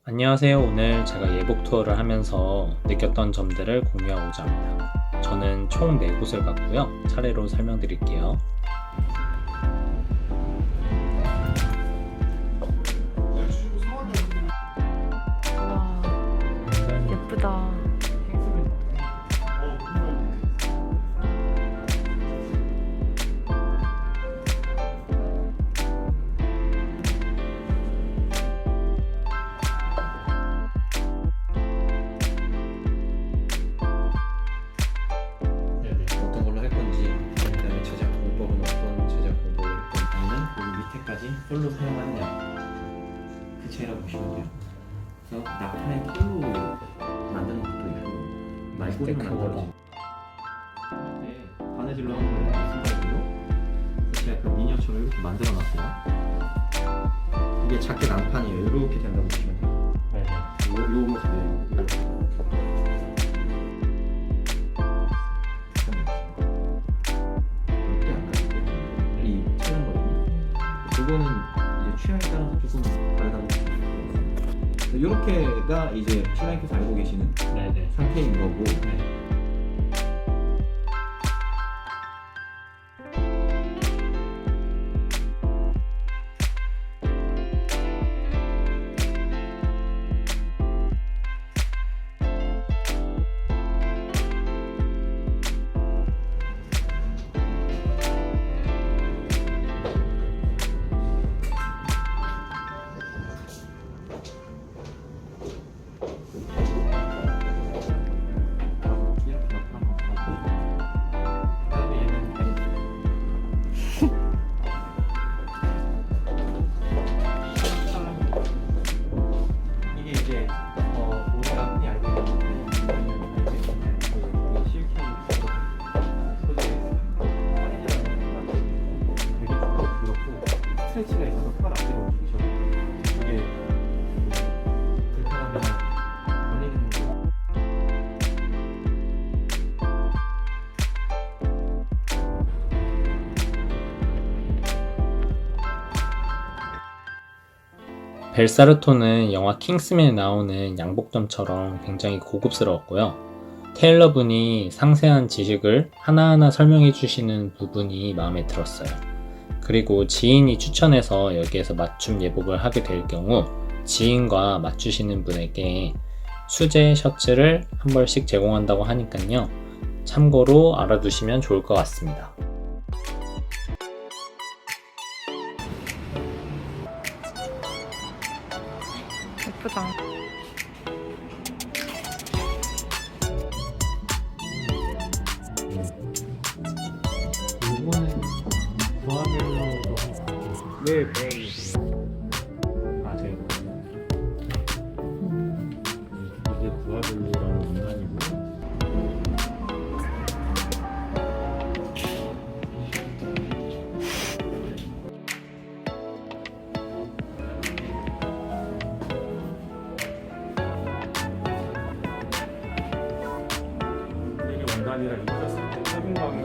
안녕하세요. 오늘 제가 예복 투어를 하면서 느꼈던 점들을 공유하고자 합니다. 저는 총 4곳을 갔고요. 차례로 설명드릴게요. 와, 예쁘다. 어떤 걸로 할 건지, 그다음에 제작 공법은 어떤 제작 공법을 할 건지, 아니면 여기 밑에까지 폴로 사용하느냐 그 차이라고 보시면 돼요. 그래서 나판에 폴로 만드는 것도 있고 말꼬리로 만들어진 바느질로 하는 거예요. 순발로. 그래서 제가 그 미니어처를 이렇게 만들어놨어요. 이게 작게 난판이에요. 이렇게 된다고 보시면 돼요. 요 모습이에요. 이렇게. 이 촬영거든요. 그거는 이제 취향에 따라서 조금 다르다고 보시면 돼요. 이렇게가 이제 신랑께서 알고 계시는 상태인 거고. 이게 이제 우리가 흔히 알고 있는 되게 그렇고 스트레치가 있어서 팔 앞뒤로 움직이셔도 이게 불편함이나 걸리는 거. 벨사르토는 영화 킹스맨에 나오는 양복점처럼 굉장히 고급스러웠고요. 테일러분이 상세한 지식을 하나하나 설명해 주시는 부분이 마음에 들었어요. 그리고 지인이 추천해서 여기에서 맞춤 예복을 하게 될 경우 지인과 맞추시는 분에게 수제 셔츠를 한 벌씩 제공한다고 하니까요. 참고로 알아두시면 좋을 것 같습니다. 예쁘다. 이거는 부하별로도 네, 맞아요. 이게 부하별로라는 문단이고. 이게 원단이라 입었을 때 착용감이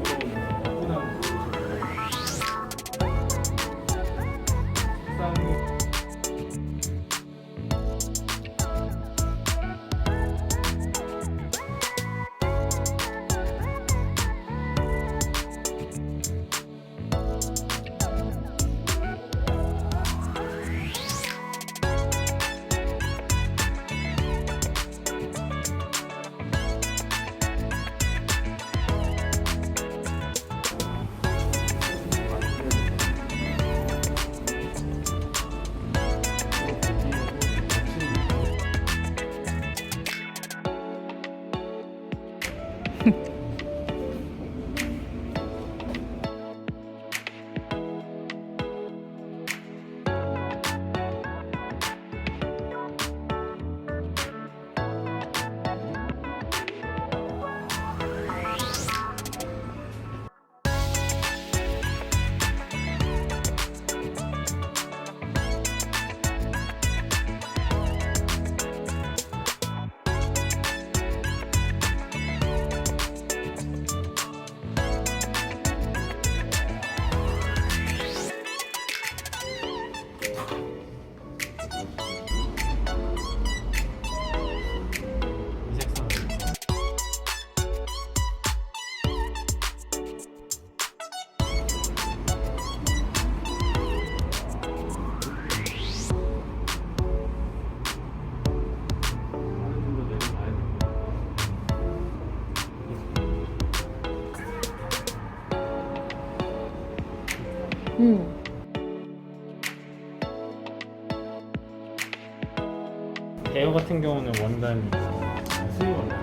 부드러운 포근함. 응. 대여 같은 경우는 원단이 수입 원단.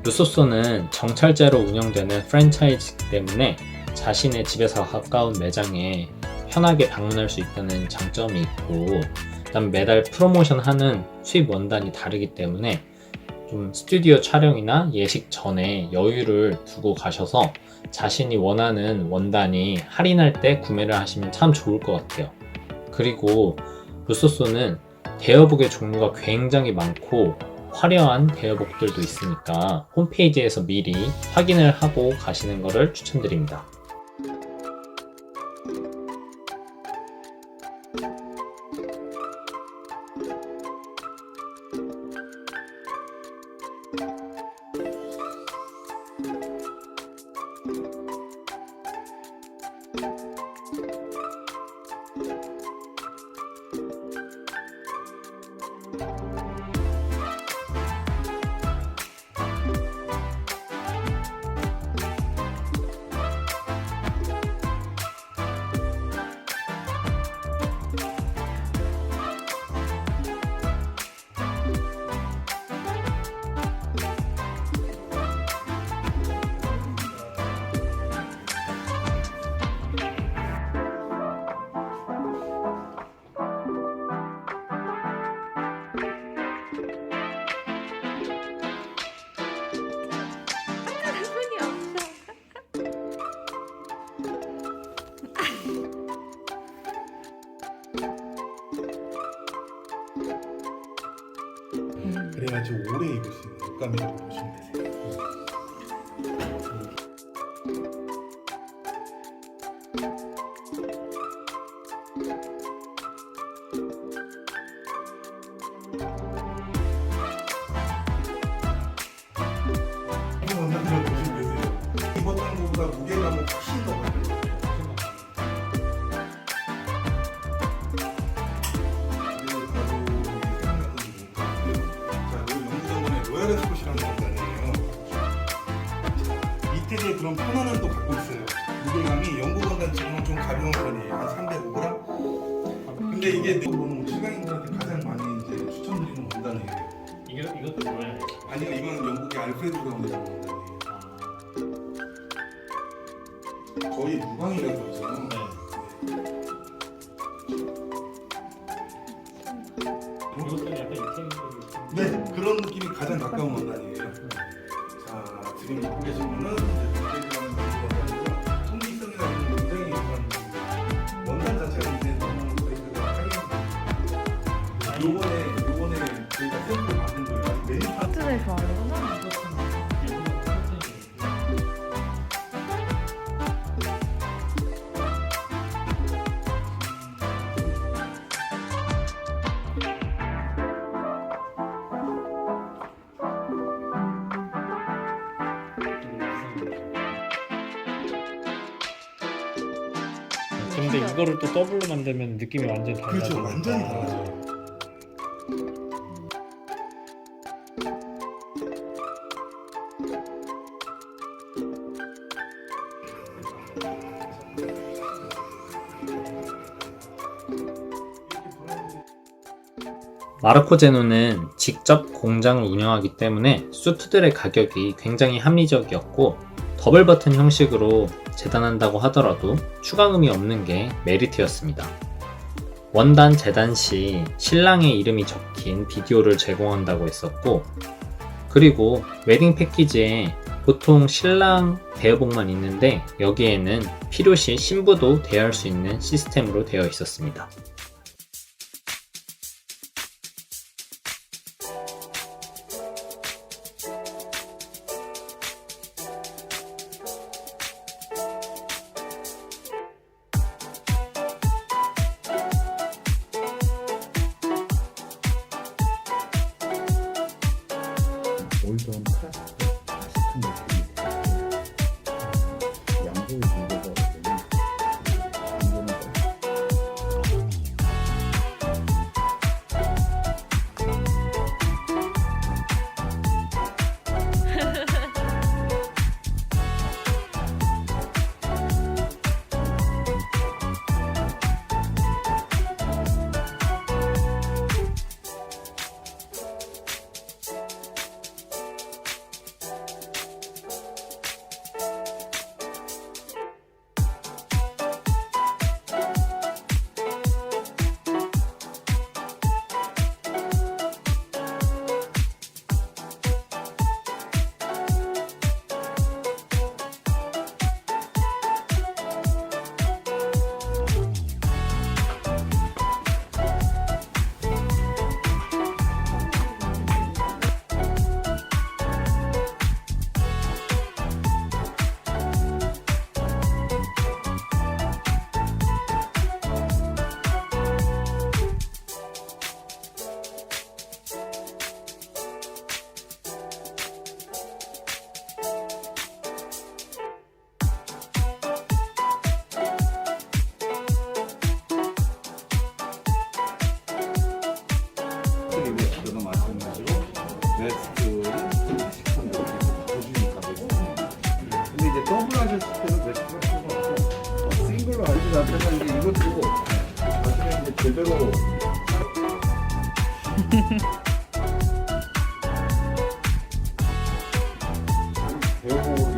루소소는 정찰제로 운영되는 프랜차이즈이기 때문에 자신의 집에서 가까운 매장에 편하게 방문할 수 있다는 장점이 있고, 그다음 매달 프로모션하는 수입 원단이 다르기 때문에 좀 스튜디오 촬영이나 예식 전에 여유를 두고 가셔서 자신이 원하는 원단이 할인할 때 구매를 하시면 참 좋을 것 같아요. 그리고 루소소는 대여복의 종류가 굉장히 많고 화려한 대여복들도 있으니까 홈페이지에서 미리 확인을 하고 가시는 것을 추천드립니다. 손이 없어. 그래가지고 오래 입을 수 있는 옷감이라고 보시면 되세요. 이 원단을 보시면 되세요. 입었던 것보다 무게감은 훨씬 더 많아요. 로얄 스콧이라는 원단이에요. 밑에 그런 편안함도 갖고 있어요. 무게감이 영국 원단처럼 좀 가벼운 편이에요. 한 300g. 근데 이게 실강인들한테 가장 많이 이제 추천드리는 원단이에요. 이것도 뭐야? 아니요, 이건 영국의 알프레드 브라운이라는 원단이에요. 거의 무광이라고 그러죠. 이것도 약간 이태리. 네, 그런 느낌이 가장 가까운 원단이에요. 자, 지금 입고 계신 분은 이제 알프레드라는 원단이고요. 통기성이라는 굉장히 유명한 원단 자체가 이제 너무 브랜드가 하이엔드. 요번에 저희가 샘플 받은 거예요. 메뉴판. 코튼을 좋아하는구나. 근데 이거를 또 더블로 만들면 느낌이 완전 달라져. 그렇죠, 완전히 달라져요. 마르코 제노는 직접 공장을 운영하기 때문에 수트들의 가격이 굉장히 합리적이었고, 더블 버튼 형식으로 재단한다고 하더라도 추가금이 없는 게 메리트였습니다. 원단 재단 시 신랑의 이름이 적힌 비디오를 제공한다고 했었고, 그리고 웨딩 패키지에 보통 신랑 대여복만 있는데 여기에는 필요시 신부도 대여할 수 있는 시스템으로 되어 있었습니다. 그래서 이제 이것도 나중에 이제 제대로 배워보고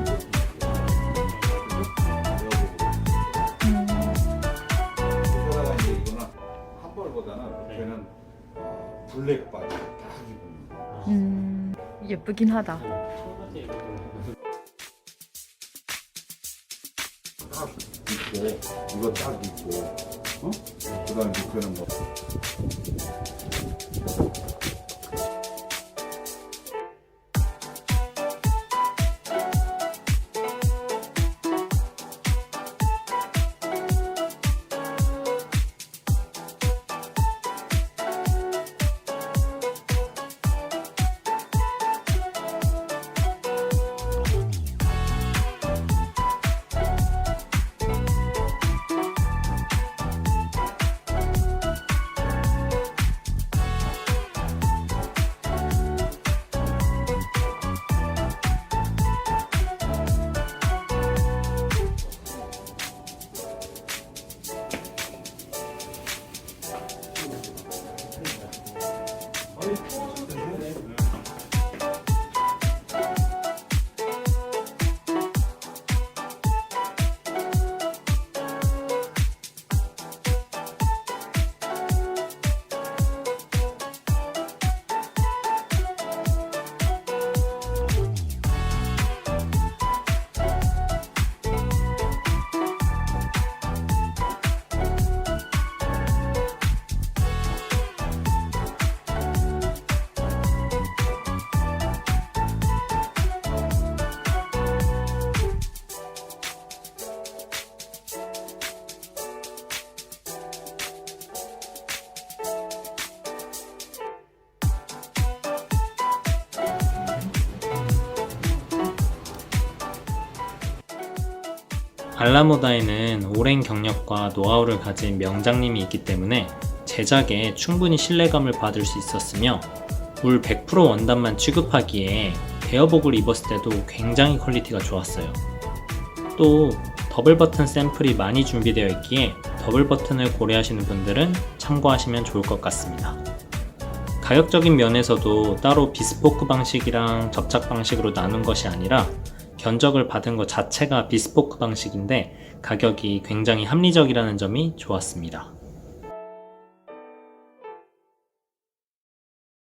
그러다가 이제 이거는 한 벌보다는 걔는 블랙 바지 딱 입으면 예쁘긴 하다. 딱 입고 이거 딱 입고 어? 그다음에 걔는 뭐 알라모다에는 오랜 경력과 노하우를 가진 명장님이 있기 때문에 제작에 충분히 신뢰감을 받을 수 있었으며 울 100% 원단만 취급하기에 베어복을 입었을 때도 굉장히 퀄리티가 좋았어요. 또 더블 버튼 샘플이 많이 준비되어 있기에 더블 버튼을 고려하시는 분들은 참고하시면 좋을 것 같습니다. 가격적인 면에서도 따로 비스포크 방식이랑 접착 방식으로 나눈 것이 아니라 견적을 받은 것 자체가 비스포크 방식인데 가격이 굉장히 합리적이라는 점이 좋았습니다.